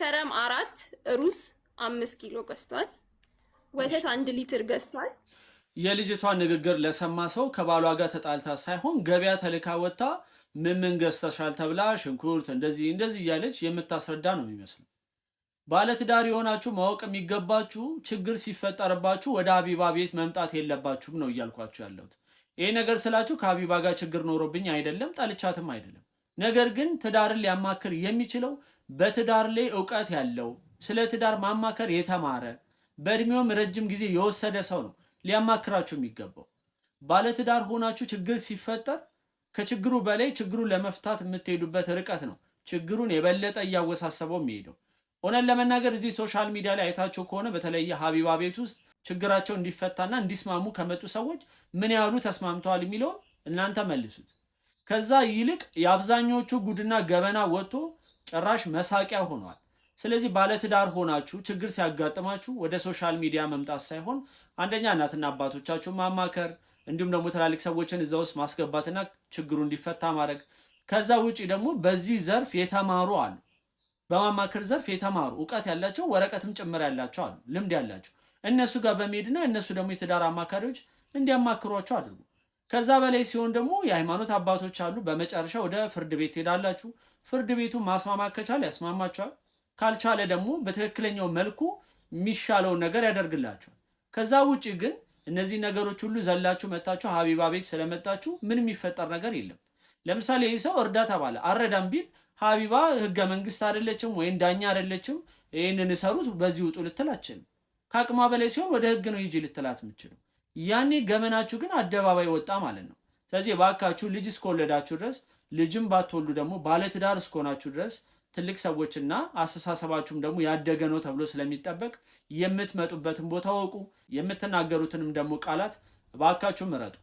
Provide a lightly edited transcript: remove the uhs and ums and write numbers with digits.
መስከረም 4 ሩዝ 5 ኪሎ ገዝቷል። ወተት 1 ሊትር ገዝቷል። የልጅቷን ንግግር ለሰማ ሰው ከባሏ ጋር ተጣልታ ሳይሆን ገበያ ተልካ ወጥታ ምን ገዝተሻል ተብላ ሽንኩርት እንደዚህ እንደዚህ እያለች የምታስረዳ ነው የሚመስለው። ባለትዳር የሆናችሁ ማወቅ የሚገባችሁ ችግር ሲፈጠርባችሁ ወደ ሀቢባ ቤት መምጣት የለባችሁም ነው እያልኳችሁ ያለሁት። ይሄ ነገር ስላችሁ ከሀቢባ ጋር ችግር ኖሮብኝ አይደለም፣ ጠልቻትም አይደለም። ነገር ግን ትዳርን ሊያማክር የሚችለው በትዳር ላይ እውቀት ያለው ስለ ትዳር ማማከር የተማረ በእድሜውም ረጅም ጊዜ የወሰደ ሰው ነው ሊያማክራችሁ የሚገባው። ባለትዳር ሆናችሁ ችግር ሲፈጠር ከችግሩ በላይ ችግሩን ለመፍታት የምትሄዱበት ርቀት ነው ችግሩን የበለጠ እያወሳሰበው የሚሄደው። ሆነን ለመናገር እዚህ ሶሻል ሚዲያ ላይ አይታችሁ ከሆነ በተለየ ሀቢባ ቤት ውስጥ ችግራቸው እንዲፈታና እንዲስማሙ ከመጡ ሰዎች ምን ያህሉ ተስማምተዋል የሚለውን እናንተ መልሱት። ከዛ ይልቅ የአብዛኞቹ ጉድና ገበና ወጥቶ ጭራሽ መሳቂያ ሆኗል። ስለዚህ ባለትዳር ሆናችሁ ችግር ሲያጋጥማችሁ ወደ ሶሻል ሚዲያ መምጣት ሳይሆን አንደኛ እናትና አባቶቻችሁን ማማከር እንዲሁም ደግሞ ትላልቅ ሰዎችን እዛ ውስጥ ማስገባትና ችግሩ እንዲፈታ ማድረግ። ከዛ ውጪ ደግሞ በዚህ ዘርፍ የተማሩ አሉ፣ በማማከር ዘርፍ የተማሩ እውቀት ያላቸው ወረቀትም ጭምር ያላቸው አሉ፣ ልምድ ያላቸው እነሱ ጋር በመሄድና እነሱ ደግሞ የትዳር አማካሪዎች እንዲያማክሯቸው አድርጉ። ከዛ በላይ ሲሆን ደግሞ የሃይማኖት አባቶች አሉ። በመጨረሻ ወደ ፍርድ ቤት ትሄዳላችሁ። ፍርድ ቤቱ ማስማማት ከቻለ ያስማማችኋል፣ ካልቻለ ደግሞ በትክክለኛው መልኩ የሚሻለውን ነገር ያደርግላችኋል። ከዛ ውጪ ግን እነዚህ ነገሮች ሁሉ ዘላችሁ መታችሁ ሀቢባ ቤት ስለመጣችሁ ምንም የሚፈጠር ነገር የለም። ለምሳሌ ይህ ሰው እርዳታ ባለ አረዳም ቢል ሀቢባ ህገ መንግስት አይደለችም ወይም ዳኛ አይደለችም፣ ይህንን ሰሩት በዚህ ውጡ ልትላችልም። ከአቅሟ በላይ ሲሆን ወደ ህግ ነው ሂጂ ልትላት የምችለው። ያኔ ገመናችሁ ግን አደባባይ ወጣ ማለት ነው። ስለዚህ ባካችሁ ልጅ እስከወለዳችሁ ድረስ ልጅም ባትወልዱ ደግሞ ባለትዳር እስከሆናችሁ ድረስ ትልቅ ሰዎችና አስተሳሰባችሁም ደግሞ ያደገ ነው ተብሎ ስለሚጠበቅ የምትመጡበትን ቦታ ወቁ። የምትናገሩትንም ደግሞ ቃላት ባካችሁ ምረጡ።